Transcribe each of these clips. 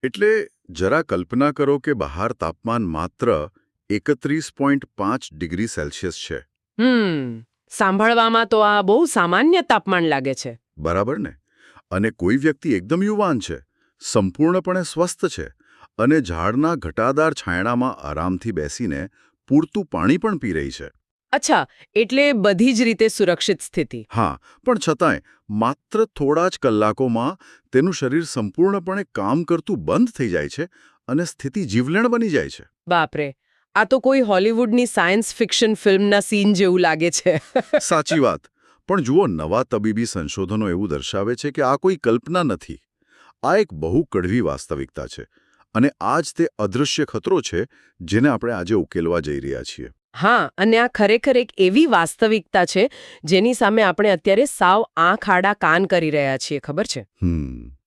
એટલે જરા કલ્પના કરો કે બહાર તાપમાન માત્ર 31.5 ડિગ્રી સેલ્સિયસ છે. સાંભળવામાં તો આ બહુ સામાન્ય તાપમાન લાગે છે. બરાબર ને? અને કોઈ વ્યક્તિ એકદમ યુવાન છે, સંપૂર્ણપણે સ્વસ્થ છે અને ઝાડના ઘટાદાર છાંયડામાં આરામથી બેસીને પૂરતું પાણી પણ પી રહી છે. અચ્છા, એટલે બધી જ રીતે સુરક્ષિત સ્થિતિ. હા, પણ છતાંય માત્ર થોડા જ કલાકોમાં તેનું શરીર સંપૂર્ણપણે કામ કરતું બંધ થઈ જાય છે અને સ્થિતિ જીવલેણ બની જાય છે. બાપરે, આ તો કોઈ હોલિવૂડની સાયન્સ ફિક્શન ફિલ્મના સીન જેવું લાગે છે. સાચી વાત. પણ જુઓ, નવા તબીબી સંશોધનો એવું દર્શાવે છે કે આ કોઈ કલ્પના નથી. આ એક બહુ કડવી વાસ્તવિકતા છે અને આ જ તે અદૃશ્ય ખતરો છે જેને આપણે આજે ઉકેલવા જઈ રહ્યા છીએ. હા, અને આ ખરેખર એક એવી વાસ્તવિકતા છે જેની સામે આપણે અત્યારે સાવ આંખ આડા કાન કરી રહ્યા છીએ, ખબર છે?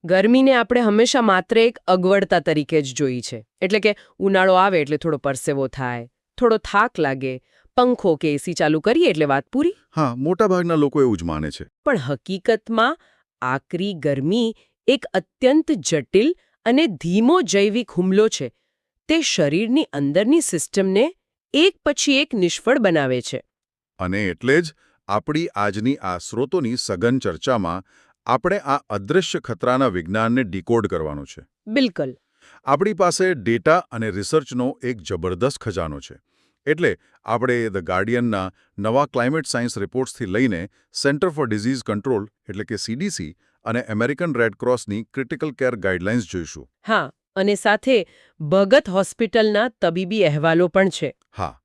ગરમીને આપણે હંમેશા માત્ર એક અગવડતા તરીકે જ જોઈ છે. એટલે કે ઉનાળો આવે એટલે થોડો પરસેવો થાય, થોડો થાક લાગે, પંખો કે એસી ચાલુ કરીએ એટલે વાત પૂરી. હા, મોટાભાગના લોકો એવું જ માને છે. પણ હકીકતમાં આકરી ગરમી એક અત્યંત જટિલ અને ધીમો જૈવિક હુમલો છે. તે શરીરની અંદરની સિસ્ટમને એક પછી એક નિષ્ફળ બનાવે છે. અને એટલે જ આપણી આજની આ સ્રોતોની સઘન ચર્ચામાં આપણે આ અદૃશ્ય ખતરાના વિજ્ઞાનને ડીકોડ કરવાનું છે. બિલકુલ. આપણી પાસે ડેટા અને રિસર્ચનો એક જબરદસ્ત ખજાનો છે. એટલે આપણે ધ ગાર્ડિયનના નવા ક્લાઇમેટ સાયન્સ રિપોર્ટ્સથી લઈને સેન્ટર ફોર ડિઝીઝ કંટ્રોલ એટલે કે CDC અને અમેરિકન રેડ ક્રોસની ક્રિટિકલ કેર ગાઈડલાઇન્સ જોઈશું. હા, અને સાથે ભગત હોસ્પિટલના તબીબી અહેવાલો પણ છે. હા,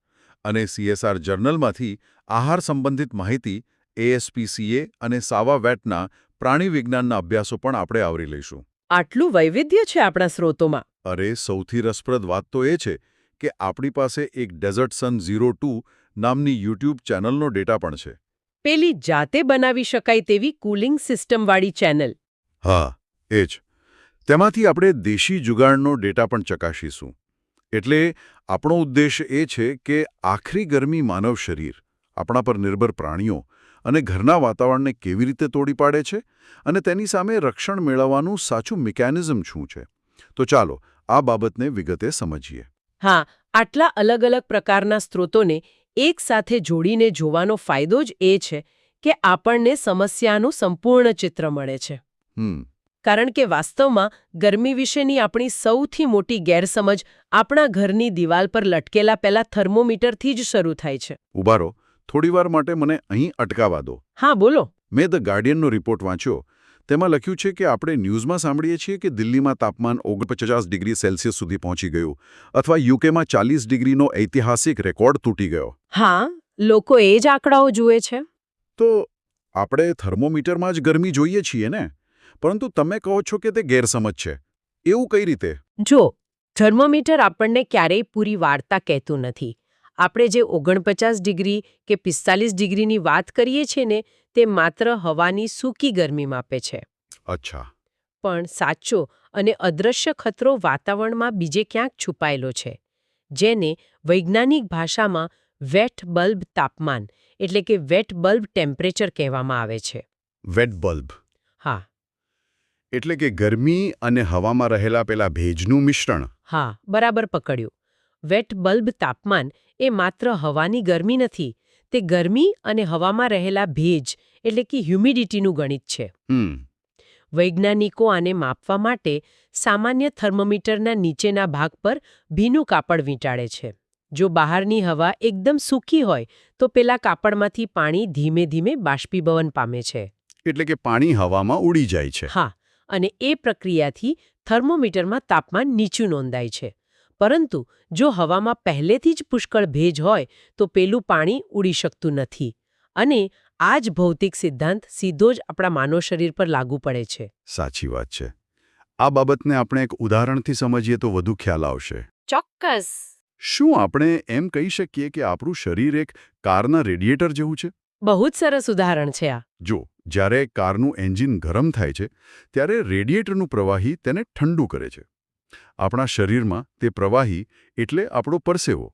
અને CSR જર્નલમાંથી આહાર સંબંધિત માહિતી, ASPCA અને સાવા વેટના પ્રાણી વિજ્ઞાનના અભ્યાસો પણ આપણે આવરી લઈશું. આટલું વૈવિધ્ય છે આપણા સ્રોતોમાં. અરે, સૌથી રસપ્રદ વાત તો એ છે કે આપણી પાસે એક ડેઝર્ટ સન 02 નામની YouTube ચેનલનો ડેટા પણ છે. પેલી જાતે બનાવી શકાય તેવી કુલિંગ સિસ્ટમવાળી ચેનલ. હા, એ જ. તેમાંથી આપણે દેશી જુગાડનો ડેટા પણ ચકાસીશું. એટલે આપણો ઉદ્દેશ એ છે કે આખરી ગરમી માનવ શરીર, આપણા પર નિર્ભર પ્રાણીઓ અને ઘરના વાતાવરણને કેવી રીતે તોડી પાડે છે અને તેની સામે રક્ષણ મેળવવાનું સાચું મિકેનિઝમ શું છે. તો ચાલો આ બાબતને વિગતે સમજીએ. હા, આટલા અલગ અલગ પ્રકારના સ્ત્રોતોને એક સાથે જોડીને જોવાનો ફાયદો જ એ છે કે આપણને સમસ્યાનું સંપૂર્ણ ચિત્ર મળે છે. કારણ કે વાસ્તવમાં ગરમી વિશેની આપણી સૌથી મોટી ગેરસમજ આપણા ઘરની દિવાલ પર લટકેલા પેલા થર્મોમીટરથી જ શરૂ થાય છે. ઉભા રહો, થોડીવાર માટે મને અહીં અટકાવવા દો. હા, બોલો. મેં ધ ગાર્ડિયનનો રિપોર્ટ વાંચ્યો. તેમાં લખ્યું છે કે આપણે ન્યૂઝમાં સાંભળીએ છીએ કે દિલ્હીમાં તાપમાન 49 ડિગ્રી સેલ્સિયસ સુધી પહોંચી ગયું અથવા યુકેમાં 40 ડિગ્રીનો ઐતિહાસિક રેકોર્ડ તૂટી ગયો. હા, લોકો એ જ આંકડાઓ જુએ છે. તો આપણે થર્મોમીટરમાં જ ગરમી જોઈએ છીએ ને? પરંતુ તમે કહો છો કે તે ગેરસમજ છે. એવું કઈ રીતે? જો, થર્મોમીટર આપણને ક્યારેય પૂરી વાર્તા કહેતું નથી. આપણે જે 49 ડિગ્રી કે 45 ડિગ્રીની વાત કરીએ છીએ ને, તે માત્ર હવાની સૂકી ગરમી માપે છે. અચ્છા. પણ સાચો અને અદૃશ્ય ખતરો વાતાવરણમાં બીજે ક્યાંક છુપાયેલો છે, જેને વૈજ્ઞાનિક ભાષામાં વેટ બલ્બ તાપમાન એટલે કે વેટ બલ્બ ટેમ્પરેચર કહેવામાં આવે છે. Wet bulb. હા. એટલે કે ગરમી અને હવામાં રહેલા પેલા ભેજનું મિશ્રણ. હા, બરાબર પકડ્યું. વેટ બલ્બ તાપમાન એ માત્ર હવાની ગરમી નથી, તે ગરમી અને હવામાં રહેલા ભેજ એટલે કે હ્યુમિડિટીનું ગણિત છે. વૈજ્ઞાનિકો આને માપવા માટે સામાન્ય થર્મોમીટરના નીચેના ભાગ પર ભીનું કાપડ વીંટાળે છે. જો બહારની હવા એકદમ સૂકી હોય તો પેલા કાપડમાંથી પાણી ધીમે ધીમે બાષ્પીભવન પામે છે. એટલે કે પાણી હવામાં ઉડી જાય છે. હા, અને એ પ્રક્રિયાથી થર્મોમીટરમાં તાપમાન નીચું નોંધાય છે. પરંતુ જો હવામાં પહેલેથી જ પુષ્કળ ભેજ હોય તો પેલું પાણી ઉડી શકતું નથી. અને આ જ ભૌતિક સિદ્ધાંત સીધો જ આપણા માનવ શરીર પર લાગુ પડે છે. સાચી વાત છે. આ બાબતને આપણે એક ઉદાહરણથી સમજીએ તો વધુ ખ્યાલ આવશે. ચોક્કસ. શું આપણે એમ કહી શકીએ કે આપણું શરીર એક કારના રેડિયેટર જેવું છે? બહુ જ સરસ ઉદાહરણ છે આ. જો, જ્યારે કારનું એન્જિન ગરમ થાય છે ત્યારે રેડિયેટરનું પ્રવાહી તેને ઠંડુ કરે છે. આપણા શરીરમાં તે પ્રવાહી એટલે આપણો પરસેવો.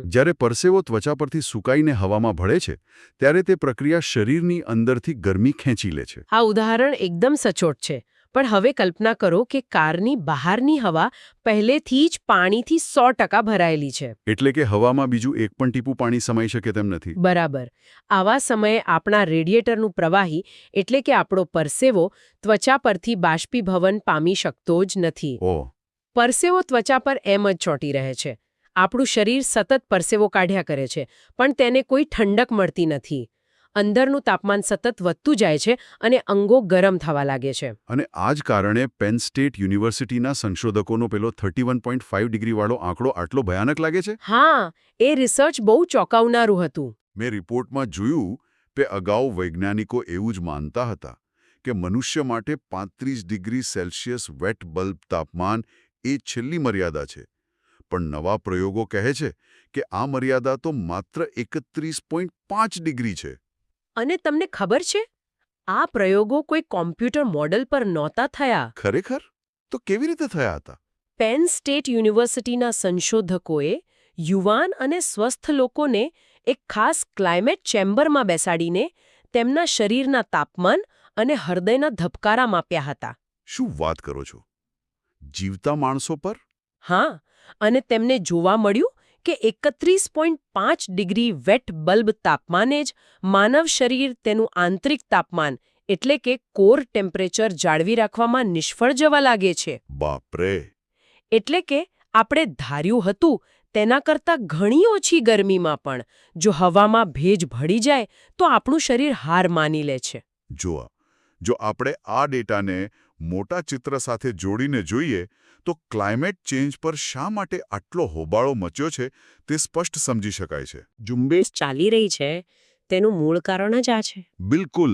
જ્યારે પરસેવો ત્વચા પરથી સુકાઈને હવામાં ભળે છે ત્યારે તે પ્રક્રિયા શરીરની અંદરથી ગરમી ખેંચી લે છે. આ ઉદાહરણ એકદમ સચોટ છે. પણ હવે કલ્પના કરો કે કારની બહારની હવા પહેલેથી જ પાણીથી 100% ભરાયેલી છે. એટલે કે હવામાં બીજું એક પણ ટીપું પાણી સમાઈ શકે તેમ નથી. બરાબર. આવા સમયે આપણા રેડિયેટરનું પ્રવાહી એટલે કે આપણો પરસેવો ત્વચા પરથી બાષ્પીભવન પામી શકતો જ નથી. ઓહ, પરસેવો ત્વચા પર એમ જ ચોંટી રહે છે. આપણું શરીર સતત પરસેવો કાઢ્યા કરે છે, પણ તેને કોઈ ઠંડક મળતી નથી. અંદરનું તાપમાન સતત વધતું જાય છે અને અંગો ગરમ થવા લાગે છે. અને આ જ કારણે પેન સ્ટેટ યુનિવર્સિટીના સંશોધકોનો પેલો 31.5 ડિગ્રીવાળો આંકડો આટલો ભયાનક લાગે છે? હા, એ રિસર્ચ બહુ ચોંકાવનારું હતું. મેં રિપોર્ટમાં જોયું કે અગાઉ વૈજ્ઞાનિકો એવું જ માનતા હતા કે મનુષ્ય માટે 35 ડિગ્રી સેલ્સિયસ વેટ બલ્બ તાપમાન એ છેલ્લી મર્યાદા છે. પણ નવા પ્રયોગો કહે છે કે આ મર્યાદા તો માત્ર 31.5 ડિગ્રી છે. અને તમને ખબર છે, આ પ્રયોગો કોઈ કોમ્પ્યુટર મોડલ પર નહોતા થયા. ખરેખર? તો કેવી રીતે થયા હતા? પેન સ્ટેટ યુનિવર્સિટીના સંશોધકોએ યુવાન અને સ્વસ્થ લોકોને એક ખાસ ક્લાઇમેટ ચેમ્બરમાં બેસાડીને તેમના શરીરના તાપમાન અને હૃદયના ધબકારા માપ્યા હતા. શું વાત કરો છો? જીવતા માણસો પર? હા, અને તેમને જોવા મળ્યું કે 31.5 ડિગ્રી વેટ બલ્બ તાપમાને જ માનવ શરીર તેનું આંતરિક તાપમાન એટલે કે કોર ટેમ્પરેચર જાળવી રાખવામાં નિષ્ફળ જવા લાગે છે. બાપરે! એટલે કે આપણે ધાર્યું હતું તેના કરતાં ઘણી ઓછી ગરમીમાં પણ જો હવામાં ભેજ ભળી જાય તો આપણું શરીર હાર માની લે છે. જો આપણે આ ડેટાને મોટા ચિત્ર સાથે જોડીને જોઈએ તો ક્લાઇમેટ ચેન્જ પર શા માટે આટલો હોબાળો મચ્યો છે તે સ્પષ્ટ સમજી શકાય છે. ઝુંબેશ ચાલી રહી છે તેનું મૂળ કારણ જ આ છે. બિલકુલ,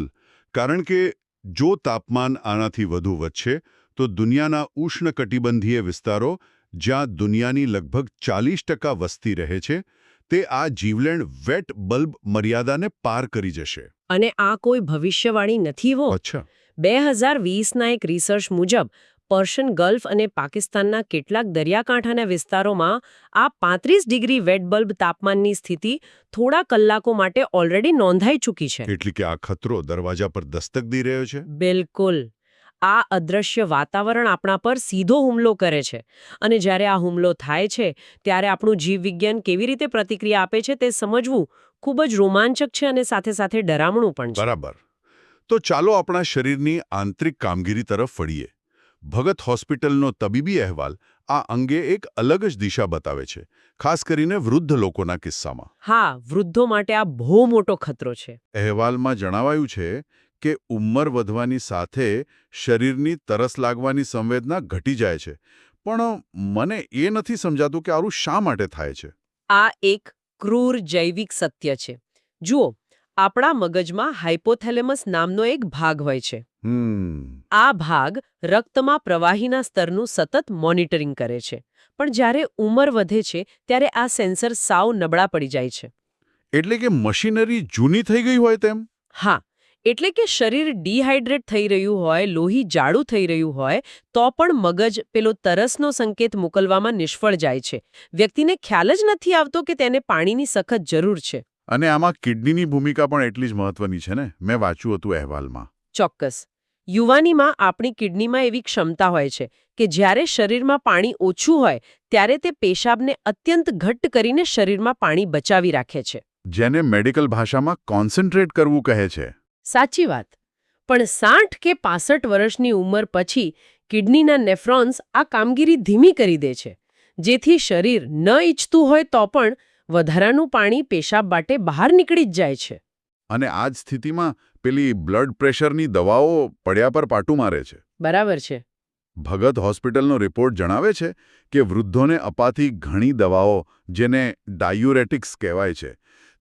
કારણ કે જો તાપમાન આનાથી વધુ વધશે તો દુનિયાના ઉષ્ણકટિબંધીય વિસ્તારો જ્યાં દુનિયાની લગભગ 40% વસ્તી રહે છે તે આ જીવલેણ વેટ બલ્બ મર્યાદાને પાર કરી જશે. અને આ કોઈ ભવિષ્યવાણી નથી હો. અચ્છા. 2020ના એક રિસર્ચ મુજબ પર્શિયન ગલ્ફ અને પાકિસ્તાનના કેટલાક દરિયાકાંઠાના વિસ્તારોમાં આ 35 ડિગ્રી વેટ બલ્બ તાપમાનની સ્થિતિ થોડા કલાકો માટે ઓલરેડી નોંધાઈ ચૂકી છે. એટલે કે આ ખતરો દરવાજા પર દસ્તક દઈ રહ્યો છે. બિલકુલ. આ અદ્રશ્ય વાતાવરણ આપણા પર સીધો હુમલો કરે છે અને જ્યારે આ હુમલો થાય છે ત્યારે આપણું જીવવિજ્ઞાન કેવી રીતે પ્રતિક્રિયા આપે છે તે સમજવું ખૂબ જ રોમાંચક છે અને સાથે સાથે ડરામણું પણ છે. બરાબર. તો ચાલો આપણા શરીરની આંતરિક કામગીરી તરફ વળીએ. ભગત હોસ્પિટલનો તબીબી અહેવાલ આ અંગે એક અલગ જ દિશા બતાવે છે, ખાસ કરીને વૃદ્ધ લોકોના કિસ્સામાં. હા, વૃદ્ધો માટે આ બહુ મોટો ખતરો છે. અહેવાલમાં જણાવાયું છે કે ઉંમર વધવાની સાથે શરીરની તરસ લાગવાની સંવેદના ઘટી જાય છે. પણ મને એ નથી સમજાતું કે આવું શા માટે થાય છે. આ એક ક્રૂર જૈવિક સત્ય છે. જુઓ, આપણા મગજમાં હાઇપોથેલેમસ નામનો એક ભાગ હોય છે. આ ભાગ રક્તમાં પ્રવાહીના સ્તરનું સતત મોનિટરિંગ કરે છે. પણ જ્યારે ઉંમર વધે છે ત્યારે આ સેન્સર સાવ નબળા પડી જાય છે. એટલે કે મશીનરી જૂની થઈ ગઈ હોય તેમ? હા, એટલે કે શરીર ડિહાઇડ્રેટ થઈ રહ્યું હોય, લોહી જાડું થઈ રહ્યું હોય તો પણ મગજ પેલો તરસનો સંકેત મોકલવામાં નિષ્ફળ જાય છે. વ્યક્તિને ખ્યાલ જ નથી આવતો કે તેને પાણીની સખત જરૂર છે. અને આમાં કિડનીની ભૂમિકા પણ એટલી જ મહત્વની છે ને? મેં વાંચ્યું હતું અહેવાલમાં. ચોક્કસ. યુવાનીમાં આપણી કિડનીમાં એવી ક્ષમતા હોય છે કે જ્યારે શરીરમાં પાણી ઓછું હોય ત્યારે તે પેશાબને અત્યંત ઘટ્ટ કરીને શરીરમાં પાણી બચાવી રાખે છે. જેને મેડિકલ ભાષામાં કોન્સન્ટ્રેટ કરવું કહે છે. સાચી વાત. પણ 60 કે 65 વર્ષની ઉંમર પછી કિડનીના નેફ્રોન્સ આ કામગીરી ધીમી કરી દે છે, જેથી શરીર ન ઈચ્છતું હોય તો પણ વધારાનું પાણી પેશાબ બાટે બહાર નીકળી જ જાય છે. અને આ જ સ્થિતિમાં પેલી બ્લડ પ્રેશરની દવાઓ પડ્યા પર પાટું મારે છે. બરાબર છે. ભગત હોસ્પિટલનો રિપોર્ટ જણાવે છે કે વૃદ્ધોને અપાતી ઘણી દવાઓ, જેને ડાયુરેટિક્સ કહેવાય છે,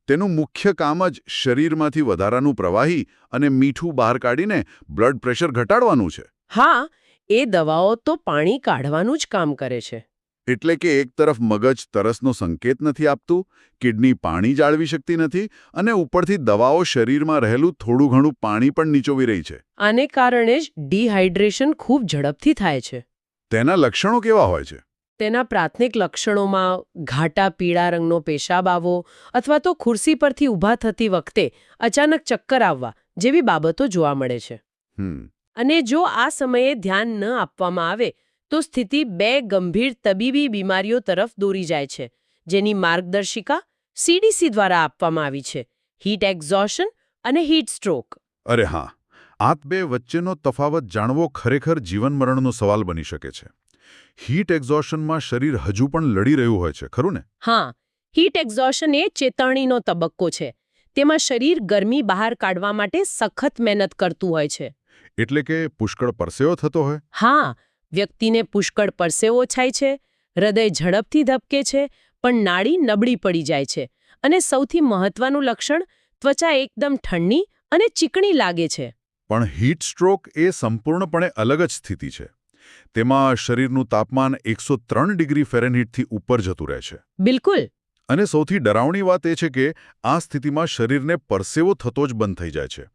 તેનું મુખ્ય કામ જ શરીરમાંથી વધારાનું પ્રવાહી અને મીઠું બહાર કાઢીને બ્લડ પ્રેશર ઘટાડવાનું છે. હા, એ દવાઓ તો પાણી કાઢવાનું જ કામ કરે છે. એટલે કે એક તરફ મગજ તરસનો સંકેત નથી આપતું, કિડની પાણી જાળવી શકતી નથી અને ઉપરથી દવાઓ શરીરમાં રહેલું થોડું ઘણું પાણી પણ નીચોવી રહી છે. આને કારણે જ ડિહાઇડ્રેશન ખૂબ ઝડપથી થાય છે. તેના લક્ષણો કેવા હોય છે? તેના પ્રાથમિક લક્ષણોમાં ઘાટા પીળા રંગનો પેશાબ આવવો અથવા તો ખુરશી પરથી ઊભા થતી વખતે અચાનક ચક્કર આવવા જેવી બાબતો જોવા મળે છે. અને જો આ સમયે ધ્યાન ન આપવામાં આવે તો સ્થિતિ 2 ગંભીર તબીબી બીમારીઓ તરફ દોરી જાય છે, જેની માર્ગદર્શિકા CDC દ્વારા આપવામાં આવી છે: હીટ એક્ઝોશન અને હીટ સ્ટ્રોક. અરે હા, આ બે વચ્ચેનો તફાવત જાણવો ખરેખર જીવનમરણનો સવાલ બની શકે છે. હીટ એક્ઝોશનમાં શરીર હજુ પણ લડી રહ્યું હોય છે, ખરું ને? હા, હીટ એક્ઝોશન એ ચેતવણીનો તબક્કો છે. તેમાં શરીર ગરમી બહાર કાઢવા માટે સખત મહેનત કરતું હોય છે. એટલે કે પુષ્કળ પરસેવો થતો હોય? હા, વ્યક્તિને પુષ્કળ પરસેવો થાય છે, હૃદય ઝડપથી ધબકે છે, પણ નાડી નબળી પડી જાય છે. અને સૌથી મહત્વનું લક્ષણ, ત્વચા એકદમ ઠંડી અને ચીકણી લાગે છે. પણ હીટ સ્ટ્રોક એ સંપૂર્ણપણે અલગ જ સ્થિતિ છે. તેમાં શરીરનું તાપમાન 103 ડિગ્રી ફેરનહીટથી ઉપર જતું રહે છે. બિલકુલ. અને સૌથી ડરાવણી વાત એ છે કે આ સ્થિતિમાં શરીરને પરસેવો થતો જ બંધ થઈ જાય છે.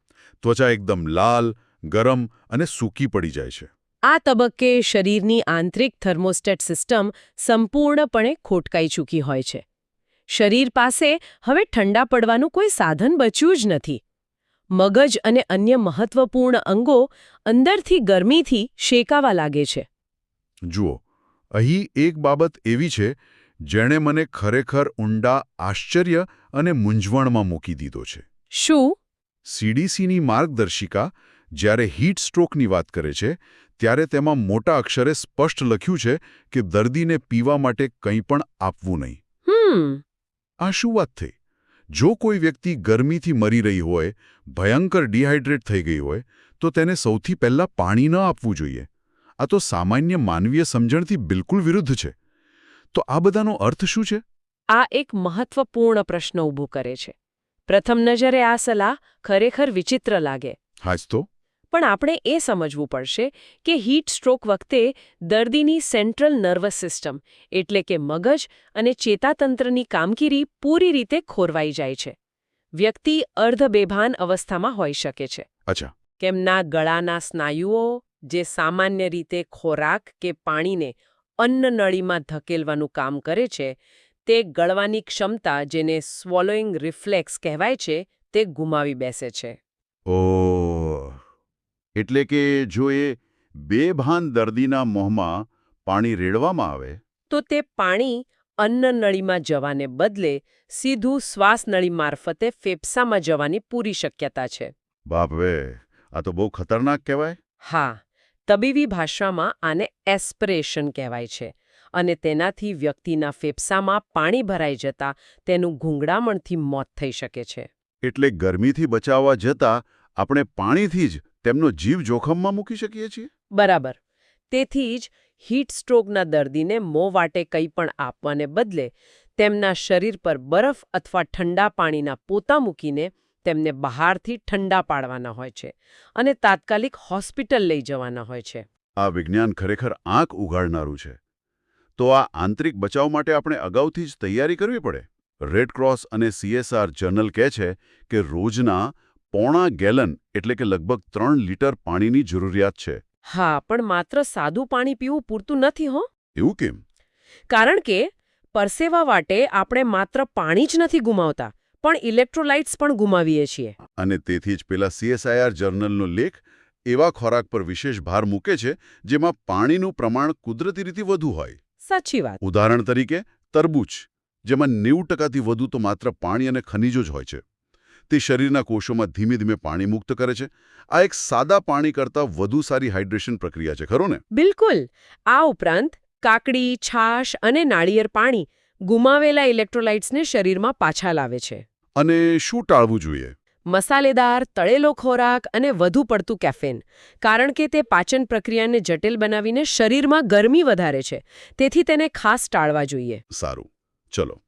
ત્વચા એકદમ લાલ, ગરમ અને સૂકી પડી જાય છે. આ તબક્કે શરીરની આંતરિક થર્મોસ્ટેટ સિસ્ટમ સંપૂર્ણપણે ખોટકાઈ ચૂકી હોય છે. શરીર પાસે હવે ઠંડા પડવાનું કોઈ સાધન બચ્યું જ નથી. મગજ અને અન્ય મહત્વપૂર્ણ અંગો અંદરથી ગરમીથી શેકાવા લાગે છે. જુઓ, અહીં એક બાબત એવી છે જેણે મને ખરેખર ઊંડા આશ્ચર્ય અને મૂંઝવણમાં મૂકી દીધો છે. શું? CDCની માર્ગદર્શિકા જ્યારે હીટ સ્ટ્રોકની વાત કરે છે ત્યારે તેમાં મોટા અક્ષરે સ્પષ્ટ લખ્યું છે કે દર્દીને પીવા માટે કંઈ પણ આપવું નહીં. આ શું વાત થઈ? જો કોઈ વ્યક્તિ ગરમીથી મરી રહી હોય, ભયંકર ડિહાઇડ્રેટ થઈ ગઈ હોય, તો તેને સૌથી પહેલાં પાણી ન આપવું જોઈએ. આ તો સામાન્ય માનવીય સમજણથી બિલકુલ વિરુદ્ધ છે. તો આ બધાનો અર્થ શું છે? આ એક મહત્વપૂર્ણ પ્રશ્ન ઊભો કરે છે. પ્રથમ નજરે આ સલાહ ખરેખર વિચિત્ર લાગે. હા જ તો. પણ આપણે એ સમજવું પડશે કે હીટ સ્ટ્રોક વખતે દર્દીની સેન્ટ્રલ નર્વસ સિસ્ટમ એટલે કે મગજ અને ચેતાતંત્રની કામગીરી પૂરી રીતે ખોરવાઈ જાય છે. વ્યક્તિ અર્ધબેભાન અવસ્થામાં હોઈ શકે છે. અચ્છા. કેમના ગળાના સ્નાયુઓ, જે સામાન્ય રીતે ખોરાક કે પાણીને અન્નનળીમાં ધકેલવાનું કામ કરે છે, તે ગળવાની ક્ષમતા, જેને સ્વોલોઈંગ રિફ્લેક્સ કહેવાય છે, તે ગુમાવી બેસે છે. ઓહ, એટલે કે જો એ બેભાન દર્દીના મોંમાં પાણી રેડવામાં આવે તો તે પાણી અન્નનળીમાં જવાને બદલે સીધું શ્વાસનળી મારફતે ફેફસામાં જવાની પૂરી શક્યતા છે. બાપ રે, આ તો બહુ ખતરનાક કહેવાય. હા, તબીબી ભાષામાં આને એસ્પિરેશન કહેવાય છે. અને તેનાથી વ્યક્તિના ફેફસામાં પાણી ભરાઈ જતા તેનું ગૂંગળામણથી મોત થઈ શકે છે. એટલે ગરમીથી બચાવવા જતાં આપણે પાણીથી જ તેમનો જીવ જોખમમાં મૂકી શકીએ છીએ? બરાબર. તેથી જ હીટ સ્ટ્રોકના દર્દીને મોં વાટે કંઈ પણ આપવાને બદલે તેમના શરીર પર બરફ અથવા ઠંડા પાણીના પોતા મૂકીને તેમને બહારથી ઠંડા પાડવાના હોય છે અને તાત્કાલિક હોસ્પિટલ લઈ જવાના હોય છે. આ વિજ્ઞાન ખરેખર આંખ ઉઘાડનારું છે. તો આ આંતરિક બચાવ માટે આપણે અગાઉથી જ તૈયારી કરવી પડે. રેડ ક્રોસ અને CSR જર્નલ કહે છે કે રોજના 0.5 ગેલન એટલે કે લગભગ 3 લિટર પાણીની જરૂરિયાત છે. હા, પણ માત્ર સાદું પાણી પીવું પૂરતું નથી હો. એવું કેમ? કારણ કે પરસેવા વાટે આપણે માત્ર પાણી જ નથી ગુમાવતા, પણ ઇલેક્ટ્રોલાઇટ્સ પણ ગુમાવીએ છીએ. અને તેથી જ પેલા CSIR જર્નલનો લેખ એવા ખોરાક પર વિશેષ ભાર મૂકે છે જેમાં પાણીનું પ્રમાણ કુદરતી રીતે વધુ હોય. સાચી વાત. ઉદાહરણ તરીકે તરબૂચ, જેમાં 90% વધુ તો માત્ર પાણી અને ખનિજો જ હોય છે. તે શરીરના કોષોમાં ધીમે ધીમે પાણી મુક્ત કરે છે. આ એક સાદા પાણી કરતાં વધુ સારી હાઇડ્રેશન પ્રક્રિયા છે, ખરો ને? બિલકુલ. આ ઉપરાંત કાકડી, છાશ અને નાળિયેર પાણી ગુમાવેલા ઇલેક્ટ્રોલાઇટ્સને શરીરમાં પાછા લાવે છે. અને શું ટાળવું જોઈએ? મસાલેદાર, તળેલો ખોરાક અને વધુ પડતું કેફેન. કારણ કે તે પાચન પ્રક્રિયાને જટિલ બનાવીને શરીરમાં ગરમી વધારે છે. તેથી તેને ખાસ ટાળવા જોઈએ. સારું, ચલો.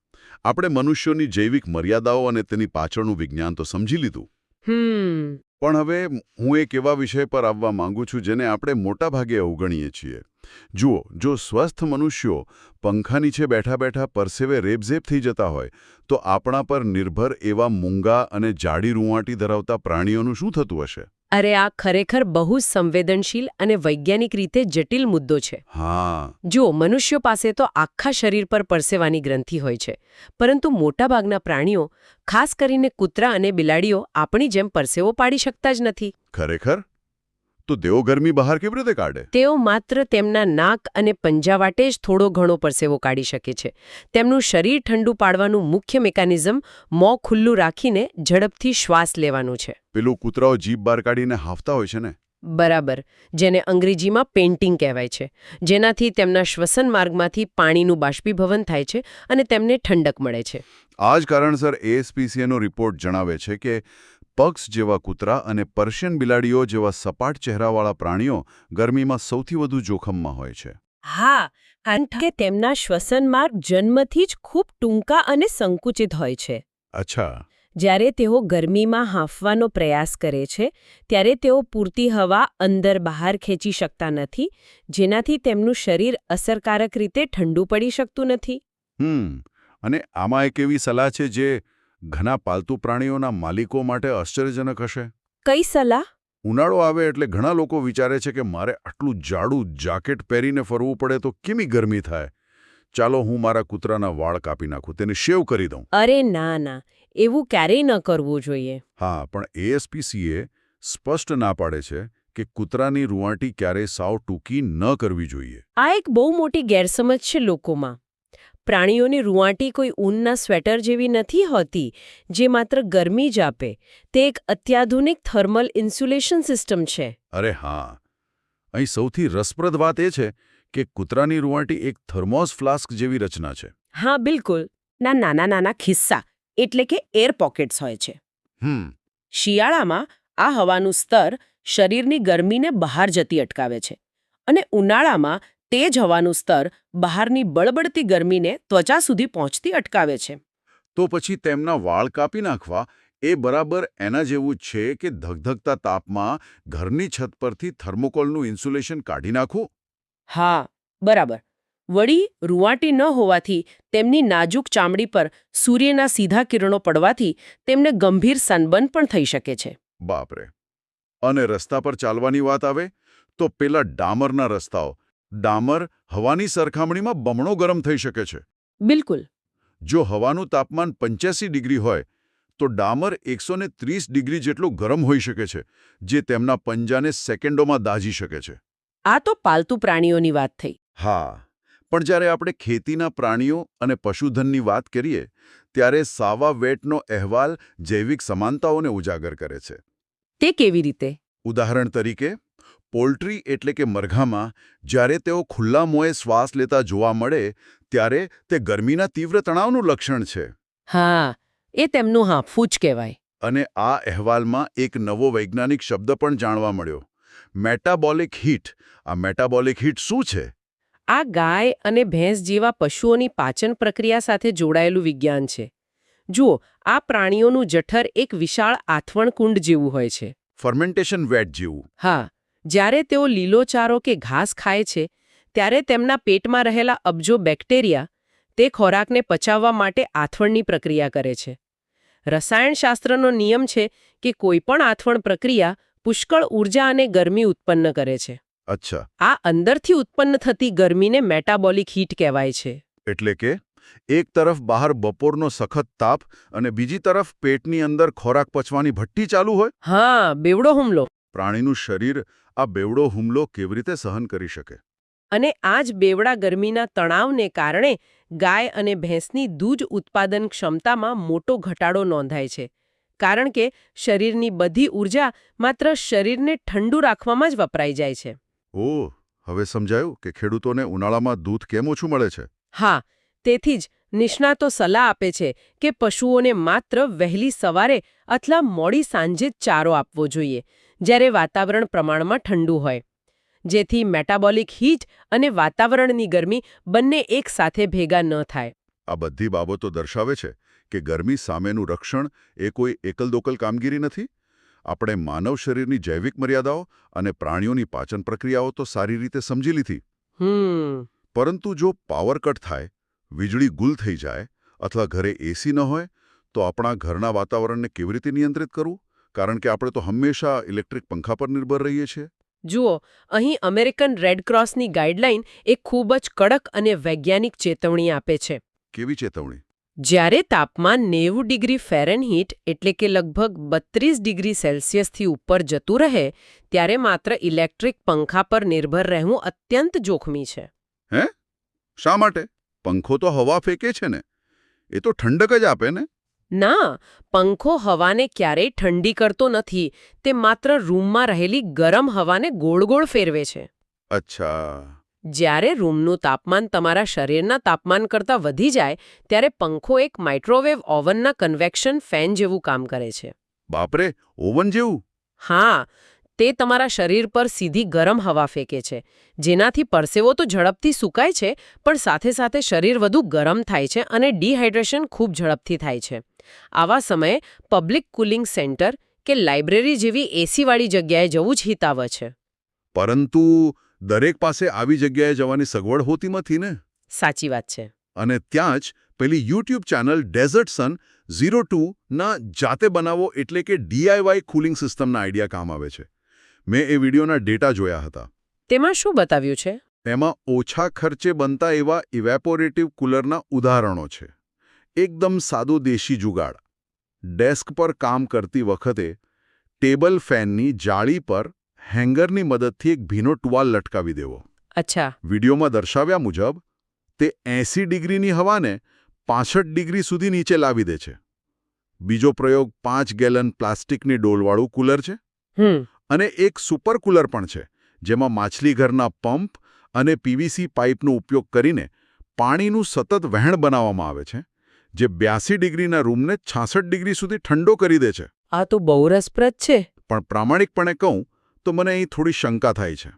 આપણે મનુષ્યોની જૈવિક મર્યાદાઓ અને તેની પાછળનું વિજ્ઞાન તો સમજી લીધું. પણ હવે હું એક એવા વિષય પર આવવા માંગુ છું જેને આપણે મોટાભાગે અવગણીએ છીએ. જુઓ, જો સ્વસ્થ મનુષ્યો પંખા નીચે બેઠા બેઠા પરસેવે રેબઝેબ થઈ જતા હોય તો આપણા પર નિર્ભર એવા મૂંગા અને જાડી રૂંવાટી ધરાવતા પ્રાણીઓનું શું થતું હશે? અરે, આ ખરેખર બહુ સંવેદનશીલ અને વૈજ્ઞાનિક રીતે જટિલ મુદ્દો છે. હા. જુઓ, મનુષ્યો પાસે તો આખા શરીર પર પરસેવાની ગ્રંથિ હોય છે, પરંતુ મોટાભાગના પ્રાણીઓ, ખાસ કરીને કૂતરા અને બિલાડીઓ, આપણી જેમ પરસેવો પાડી શકતા જ નથી. ખરેખર? તો તેઓ ગરમી બહાર કેવી રીતે કાઢે? તેઓ માત્ર તેમના નાક અને પંજા વાટે જ થોડો ઘણો પરસેવો કાઢી શકે છે. તેમનું શરીર ઠંડુ પાડવાનું મુખ્ય મિકેનિઝમ મોં ખુલ્લું રાખીને ઝડપથી શ્વાસ લેવાનું છે. પેલું કૂતરાઓ જીભ બહાર કાઢીને હાંફતા હોય છે ને? બરાબર, જેને અંગ્રેજીમાં પેન્ટિંગ કહેવાય છે, જેનાથી તેમના શ્વસન માર્ગમાંથી પાણીનું બાષ્પીભવન થાય છે અને તેમને ઠંડક મળે છે. આ જ કારણસર ASPCAનો રિપોર્ટ જણાવે છે કે પગ્સ જેવા કૂતરા અને પર્શિયન બિલાડીઓ જેવા સપાટ ચહેરાવાળા પ્રાણીઓ ગરમીમાં સૌથી વધુ જોખમમાં હોય છે. હા, કારણ કે તેમના શ્વસન માર્ગ જન્મથી જ ખૂબ ટૂંકા અને સંકુચિત હોય છે. અચ્છા. જ્યારે તેઓ ગરમીમાં હાંફવાનો પ્રયાસ કરે છે ત્યારે તેઓ પૂરતી હવા અંદર બહાર ખેંચી શકતા નથી, જેનાથી તેમનું શરીર અસરકારક રીતે ઠંડુ પડી શકતું નથી. અને આમાં એક એવી સલાહ છે જે ઘણા પાલતુ પ્રાણીઓના માલિકો માટે આશ્ચર્યજનક હશે. કઈ સલાહ? ઉનાળો આવે એટલે ઘણા લોકો વિચારે છે કે મારે આટલું જાડું જાકેટ પહેરીને ફરવું પડે તો કેમી ગરમી થાય. ચાલો હું મારા કૂતરાના વાળ કાપી નાખું, તેને શેવ કરી દઉં. અરે ના, એવું ક્યારેય ન કરવું જોઈએ. હા, પણ ASPCA સ્પષ્ટ ના પાડે છે કે કૂતરાની રૂંવાટી ક્યારેય સાવ ટૂંકી ન કરવી જોઈએ. આ એક બહુ મોટી ગેરસમજ છે લોકોમાં. પ્રાણીઓની રૂંવાટી કોઈ ઊનના સ્વેટર જેવી નથી હોતી જે માત્ર ગરમી જ આપે. તે એક અત્યાધુનિક થર્મલ ઇન્સ્યુલેશન સિસ્ટમ છે. અરે હા, અહીં સૌથી રસપ્રદ વાત એ છે કે કૂતરાની રૂંવાટી એક થર્મોસ ફ્લાસ્ક જેવી રચના છે. હા, બિલકુલ. નાના ખિસ્સા એટલે કે એર પોકેટ્સ હોય છે. શિયાળામાં આ હવાનું સ્તર શરીરની ગરમીને બહાર જતી અટકાવે છે અને ઉનાળામાં તે જ હવાનું સ્તર બહારની બળબડતી ગરમીને ત્વચા સુધી પહોંચતી અટકાવે છે. તો પછી તેમના વાળ કાપી નાખવા એ બરાબર એના જેવું જ છે કે ધગધગતા તાપમાં ઘરની છત પરથી થર્મોકોલનું ઇન્સ્યુલેશન કાઢી નાખવું? હા, બરાબર. વળી રૂંવાટી ન હોવાથી તેમની નાજુક ચામડી પર સૂર્યના સીધા કિરણો પડવાથી તેમને ગંભીર સનબર્ન પણ થઈ શકે છે. બાપરે. અને રસ્તા પર ચાલવાની વાત આવે તો પેલા ડામરના રસ્તાઓ. ડામર હવાની સરખામણીમાં બમણો ગરમ થઈ શકે છે. બિલકુલ. જો હવાનું તાપમાન 85 ડિગ્રી હોય તો ડામર 130 ડિગ્રી જેટલું ગરમ હોઈ શકે છે, જે તેમના પંજાને સેકન્ડોમાં દાઝી શકે છે. આ તો પાલતુ પ્રાણીઓની વાત થઈ. હા, પણ જ્યારે આપણે ખેતીના પ્રાણીઓ અને પશુધનની વાત કરીએ ત્યારે સાવા વેટનો અહેવાલ જૈવિક સમાનતાઓને ઉજાગર કરે છે. તે કેવી રીતે? ઉદાહરણ તરીકે, પોલ્ટ્રી એટલે કે મરઘામાં જ્યારે તેઓ ખુલ્લા મોંએ શ્વાસ લેતા જોવા મળે ત્યારે તે ગરમીના તીવ્ર તણાવનું લક્ષણ છે. હા, એ તેમનું હાંફવું જ કહેવાય. અને આ અહેવાલમાં એક નવો વૈજ્ઞાનિક શબ્દ પણ જાણવા મળ્યો, મેટાબોલિક હીટ. આ મેટાબોલિક હીટ શું છે? આ ગાય અને ભેંસ જેવા પશુઓની પાચન પ્રક્રિયા સાથે જોડાયેલું વિજ્ઞાન છે. જુઓ, આ પ્રાણીઓનું જઠર એક વિશાળ આથવણ કુંડ જેવું હોય છે. ફર્મેન્ટેશન વેટ જેવું. હા, જ્યારે તેઓ લીલો ચારો કે ઘાસ ખાય છે ત્યારે તેમના પેટમાં રહેલા અબજો બેક્ટેરિયા તે ખોરાકને પચાવવા માટે આથવણની પ્રક્રિયા કરે છે. રસાયણશાસ્ત્રનો નિયમ છે કે કોઈપણ આથવણ પ્રક્રિયા પુષ્કળ ઊર્જા અને ગરમી ઉત્પન્ન કરે છે. અચ્છા. આ અંદરથી ઉત્પન્ન થતી ગરમીને મેટાબોલિક હીટ કહેવાય છે. એટલે કે એક તરફ બહાર બપોરનો સખત તાપ અને બીજી તરફ પેટની અંદર ખોરાક પચવાની ભઠ્ઠી ચાલુ હોય? હા, બેવડો હુમલો. પ્રાણીનું શરીર આ બેવડો હુમલો કેવી રીતે સહન કરી શકે? અને આ જ બેવડા ગરમીના તણાવને કારણે ગાય અને ભેંસની દૂધ ઉત્પાદન ક્ષમતામાં મોટો ઘટાડો નોંધાય છે. કારણ કે શરીરની બધી ઊર્જા માત્ર શરીરને ઠંડુ રાખવામાં જ વપરાઈ જાય છે. ઓહ, હવે સમજાયું કે ખેડૂતોને ઉનાળામાં દૂધ કેમ ઓછું મળે છે. હા, તેથી જ નિષ્ણાતો સલાહ આપે છે કે પશુઓને માત્ર વહેલી સવારે અથવા મોડી સાંજે જ ચારો આપવો જોઈએ, જ્યારે વાતાવરણ પ્રમાણમાં ઠંડુ હોય, જેથી મેટાબોલિક હીટ અને વાતાવરણની ગરમી બંને એક સાથે ભેગા ન થાય. આ બધી બાબતો દર્શાવે છે કે ગરમી સામેનું રક્ષણ એ કોઈ એકલદોકલ કામગીરી નથી. આપણે માનવ શરીરની જૈવિક મર્યાદાઓ અને પ્રાણીઓની પાચન પ્રક્રિયાઓ તો સારી રીતે સમજી લીધી. પરંતુ જો પાવર કટ થાય, વીજળી ગુલ થઈ જાય અથવા ઘરે એસી ન હોય તો આપણા ઘરના વાતાવરણને કેવી રીતે નિયંત્રિત કરવું? કારણ કે આપણે તો હંમેશા ઇલેક્ટ્રિક પંખા પર નિર્ભર રહીએ છીએ. જુઓ, અહીં અમેરિકન રેડક્રોસની ગાઈડલાઈન એક ખૂબ જ કડક અને વૈજ્ઞાનિક ચેતવણી આપે છે. કેવી ચેતવણી? જ્યારે તાપમાન 90 ડિગ્રી ફેરનહીટ એટલે કે લગભગ 32 ડિગ્રી સેલ્સિયસથી ઉપર જતું રહે ત્યારે માત્ર ઇલેક્ટ્રિક પંખા પર નિર્ભર રહેવું અત્યંત જોખમી છે. હે? શા માટે? પંખો તો હવા ફેંકે છે ને, એ તો ઠંડક જ આપે ને. ના, પંખો હવાને ક્યારેય ઠંડી કરતો નથી. તે માત્ર રૂમમાં રહેલી ગરમ હવાને ગોળ ગોળ ફેરવે છે. અચ્છા. જ્યારે રૂમનું તાપમાન તમારા શરીરના તાપમાન કરતાં વધી જાય ત્યારે પંખો એક માઇક્રોવેવ ઓવનના કન્વેક્શન ફેન જેવું કામ કરે છે. બાપરે, ઓવન જેવું? હા, તે તમારા શરીર પર સીધી ગરમ હવા ફેંકે છે, જેનાથી પરસેવો તો ઝડપથી સુકાય છે, પણ સાથે સાથે શરીર વધુ ગરમ થાય છે અને ડિહાઇડ્રેશન ખૂબ ઝડપથી થાય છે. આવા સમયે પબ્લિક કુલિંગ સેન્ટર કે લાઇબ્રેરી જેવી એસીવાળી જગ્યાએ જવું જ હિતાવહ છે. પરંતુ દરેક પાસે આવી જગ્યાએ જવાની સગવડ હોતી નથી ને. સાચી વાત છે. અને ત્યાં જ પેલી યુટ્યુબ ચેનલ ડેઝર્ટ સન 02 ના જાતે બનાવો એટલે કે DIY કુલિંગ સિસ્ટમના આઈડિયા કામ આવે છે. મેં એ વિડીયોના ડેટા જોયા હતા. તેમાં શું બતાવ્યું છે? એમાં ઓછા ખર્ચે બનતા એવા ઇવેપોરેટિવ કુલરના ઉદાહરણો છે. એકદમ સાદો દેશી જુગાડ. ડેસ્ક પર કામ કરતી વખતે ટેબલ ફેનની જાળી પર હેંગરની મદદથી એક ભીનો ટુવાલ લટકાવી દેવો. અચ્છા. વિડીયોમાં દર્શાવ્યા મુજબ તે 80 ડિગ્રીની હવાને 65 ડિગ્રી સુધી નીચે લાવી દે છે. બીજો પ્રયોગ 5 ગેલન પ્લાસ્ટિકની ડોલવાળું કુલર છે. અને એક સુપર કુલર પણ છે, જેમાં માછલીઘરના પંપ અને PVC પાઇપનો ઉપયોગ કરીને પાણીનું સતત વહેણ બનાવવામાં આવે છે, જે 82 ડિગ્રીના રૂમને 66 ડિગ્રી સુધી ઠંડો કરી દે છે. આ તો બહુ રસપ્રદ છે. પણ પ્રામાણિકપણે કહું તો મને અહીં થોડી શંકા થાય છે.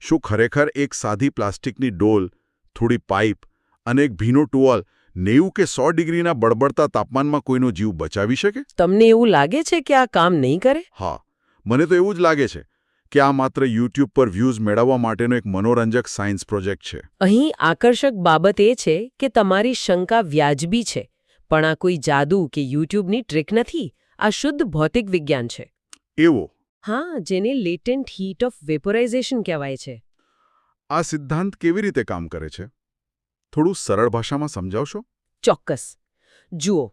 શું ખરેખર એક સાદી પ્લાસ્ટિકની ડોલ, થોડી પાઇપ અને એક ભીનો ટુવાલ 90 કે 100 ડિગ્રીના બળબડતા તાપમાનમાં કોઈનો જીવ બચાવી શકે? તમને એવું લાગે છે કે આ કામ નહીં કરે? હા, મને તો એવું જ લાગે છે કે આ માત્ર યુટ્યુબ પર વ્યૂઝ મેળવવા માટેનો એક મનોરંજક સાયન્સ પ્રોજેક્ટ છે. અહીં આકર્ષક બાબત એ છે કે તમારી શંકા વ્યાજબી છે, પણ આ કોઈ જાદુ કે યુટ્યુબની ટ્રીક નથી. આ શુદ્ધ ભૌતિક વિજ્ઞાન છે. એવો? હા, જેને લેટેન્ટ હીટ ઓફ વેપોરાઇઝેશન કહેવાય છે. આ સિદ્ધાંત કેવી રીતે કામ કરે છે? થોડું સરળ ભાષામાં સમજાવશો? ચોક્કસ. જુઓ,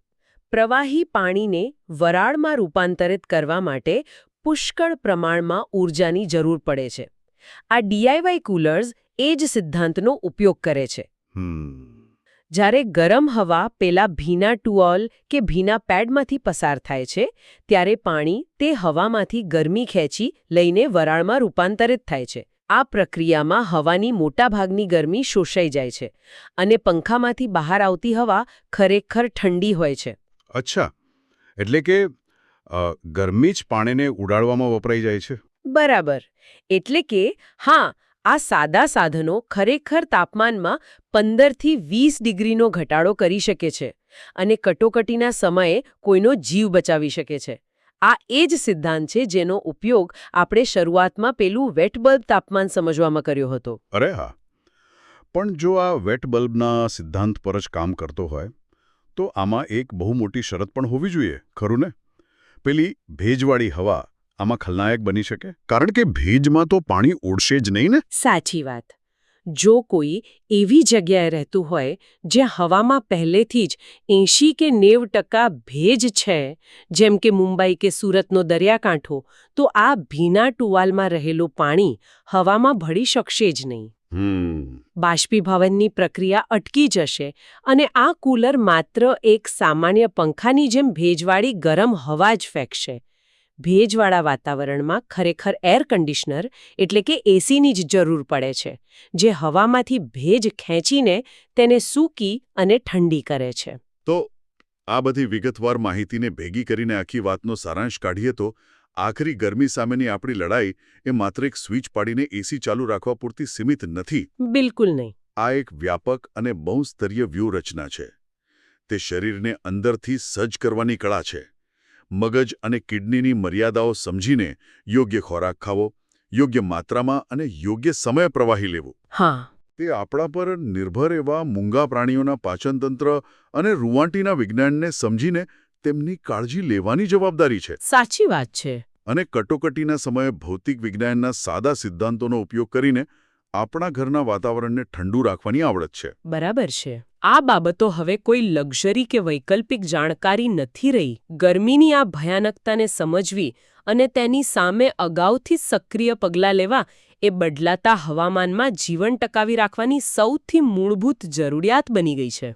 પ્રવાહી પાણીને વરાળમાં રૂપાંતરિત કરવા માટે પુષ્કળ પ્રમાણમાં ઊર્જાની જરૂર પડે છે. આ DIY કુલર્સ એ જ સિદ્ધાંતનો ઉપયોગ કરે છે. જ્યારે ગરમ હવા પેલા ભીના ટુવાલ કે ભીના પેડમાંથી પસાર થાય છે, ત્યારે પાણી તે હવામાંથી ગરમી ખેંચી લઈને વરાળમાં રૂપાંતરિત થાય છે. આ પ્રક્રિયામાં હવાની મોટાભાગની ગરમી શોષાઈ જાય છે અને પંખામાંથી બહાર આવતી હવા ખરેખર ઠંડી હોય છે. અચ્છા, એટલે કે ગરમી જ પાણીને ઉડાડવામાં વપરાઈ જાય છે? બરાબર. એટલે કે હા, આ સાદા સાધનો ખરેખર તાપમાનમાં 15 થી 20 ડિગ્રીનો ઘટાડો કરી શકે છે અને કટોકટીના સમયે કોઈનો જીવ બચાવી શકે છે. આ એ જ સિદ્ધાંત છે જેનો ઉપયોગ આપણે શરૂઆતમાં પેલું વેટ બલ્બ તાપમાન સમજવામાં કર્યો હતો. અરે હા, પણ જો આ વેટ બલ્બના સિદ્ધાંત પર જ કામ કરતો હોય તો આમાં એક બહુ મોટી શરત પણ હોવી જોઈએ, ખરું ને? પેલી ભેજવાળી હવા આમાં ખલનાયક બની શકે? કારણ કે ભેજમાં તો પાણી ઉડશે જ નહીં ને. સાચી વાત. જો કોઈ એવી જગ્યાએ રહેતું હોય જ્યાં હવામાં પહેલેથી જ 80 કે 90% ભેજ છે, જેમ કે મુંબઈ કે સુરતનો દરિયાકાંઠો, તો આ ભીના ટુવાલમાં રહેલું પાણી હવામાં ભળી શકશે જ નહીં. બાષ્પીભવનની પ્રક્રિયા અટકી જશે અને આ કુલર માત્ર એક સામાન્ય પંખાની જેમ ભેજવાળી ગરમ હવા જ ફેંકશે. ભેજવાળા વાતાવરણમાં ખરેખર એર કન્ડિશનર એટલે કે એસીની જ જરૂર પડે છે, જે હવામાંથી ભેજ ખેંચીને તેને સૂકી અને ઠંડી કરે છે. તો આ બધી વિગતવાર માહિતીને ભેગી કરીને આખી વાતનો સારાંશ કાઢીએ તો આખરી ગરમી સામેની આપણી લડાઈ એ માત્ર એક સ્વિચ પાડીને એસી ચાલુ રાખવા પૂરતી સીમિત નથી. બિલકુલ નહીં. આ એક વ્યાપક અને બહુસ્તરીય વ્યૂહરચના છે. તે શરીરને અંદરથી સજ્જ કરવાની કળા છે. મગજ અને કિડનીની મર્યાદાઓ સમજીને યોગ્ય ખોરાક ખાવો, યોગ્ય માત્રામાં અને યોગ્ય સમય પ્રવાહી લેવું. હા. તે આપણા પર નિર્ભર એવા મૂંગા પ્રાણીઓના પાચનતંત્ર અને રૂંવાટીના વિજ્ઞાનને સમજીને તેમની કાળજી લેવાની જવાબદારી છે. સાચી વાત છે. અને કટોકટીના સમયે ભૌતિક વિજ્ઞાનના સાદા સિદ્ધાંતોનો ઉપયોગ કરીને આપણા ઘરના વાતાવરણને ઠંડુ રાખવાની આવડત છે. બરાબર છે. આ બાબતો હવે કોઈ લક્ઝરી કે વૈકલ્પિક જાણકારી નથી રહી. ગરમીની આ ભયાનકતાને સમજવી અને તેની સામે અગાઉથી સક્રિય પગલાં લેવા એ બદલાતા હવામાનમાં જીવન ટકાવી રાખવાની સૌથી મૂળભૂત જરૂરિયાત બની ગઈ છે.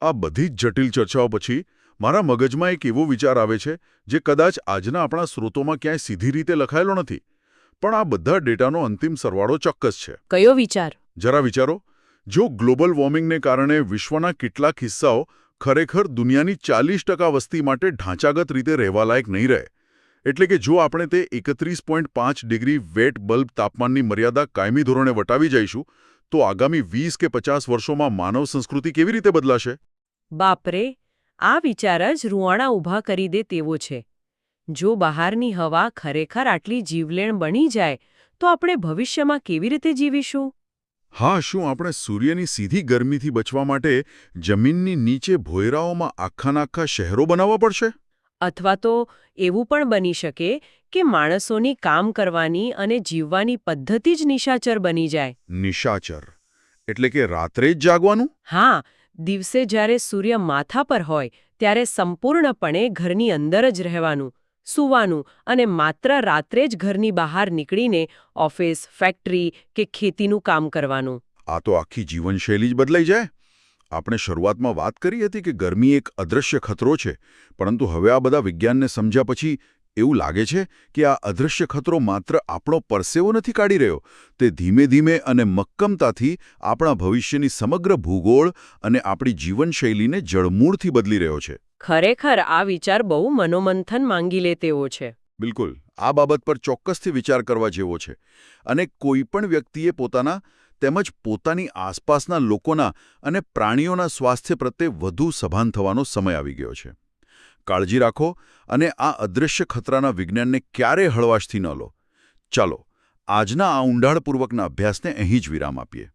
આ બધી જ જટિલ ચર્ચાઓ પછી મારા મગજમાં એક એવો વિચાર આવે છે જે કદાચ આજના આપણા સ્રોતોમાં ક્યાંય સીધી રીતે લખાયેલો નથી, પણ આ બધા ડેટાનો અંતિમ સરવાળો ચોક્કસ છે. કયો વિચાર? જરા વિચારો, જો ગ્લોબલ વોર્મિંગને કારણે વિશ્વના કેટલાક હિસ્સાઓ ખરેખર દુનિયાની 40% વસ્તી માટે ઢાંચાગત રીતે રહેવાલાયક નહીં રહે, એટલે કે જો આપણે તે 31.5 ડિગ્રી વેટ બલ્બ તાપમાનની મર્યાદા કાયમી ધોરણે વટાવી જઈશું, તો આગામી 20 કે 50 વર્ષોમાં માનવ સંસ્કૃતિ કેવી રીતે બદલાશે? બાપરે, આ વિચાર જ રૂંવાણા ઊભા કરી દે તેવો છે. જો બહારની હવા ખરેખર આટલી જીવલેણ બની જાય તો આપણે ભવિષ્યમાં કેવી રીતે જીવીશું? હા, શું આપણે સૂર્યની સીધી ગરમીથી બચવા માટે જમીનની નીચે ભોયરાઓમાં આખા શહેરો બનાવવા પડશે? અથવા તો એવું પણ બની શકે કે માણસોની કામ કરવાની અને જીવવાની પદ્ધતિ જ નિશાચર બની જાય. નિશાચર એટલે કે રાત્રે જ જાગવાનું? હા, દિવસે જ્યારે સૂર્ય માથા પર હોય ત્યારે સંપૂર્ણપણે ઘરની અંદર જ રહેવાનું, સૂવાનું અને માત્ર રાત્રે જ ઘરની બહાર નીકળીને ઓફિસ, ફેક્ટરી કે ખેતીનું કામ કરવાનું. આ તો આખી જીવનશૈલી જ બદલાઈ જાય. આપણે શરૂઆતમાં વાત કરી હતી કે ગરમી એક અદૃશ્ય ખતરો છે, પરંતુ હવે આ બધા વિજ્ઞાનને સમજ્યા પછી એવું લાગે છે કે આ અદૃશ્ય ખતરો માત્ર આપણો પરસેવો નથી કાઢી રહ્યો, તે ધીમે ધીમે અને મક્કમતાથી આપણા ભવિષ્યની સમગ્ર ભૂગોળ અને આપણી જીવનશૈલીને જડમૂળથી બદલી રહ્યો છે. ખરેખર આ વિચાર બહુ મનોમંથન માંગી લે તેવો છે. બિલકુલ, આ બાબત પર ચોક્કસથી વિચાર કરવા જેવો છે. અને કોઈપણ વ્યક્તિએ પોતાના તેમજ પોતાની આસપાસના લોકોના અને પ્રાણીઓના સ્વાસ્થ્ય પ્રત્યે વધુ સભાન થવાનો સમય આવી ગયો છે. કાળજી રાખો અને આ અદૃશ્ય ખતરાના વિજ્ઞાનને ક્યારેય હળવાશથી ન લો. ચાલો, આજના આ ઊંડાણપૂર્વકના અભ્યાસને અહીં જ વિરામ આપીએ.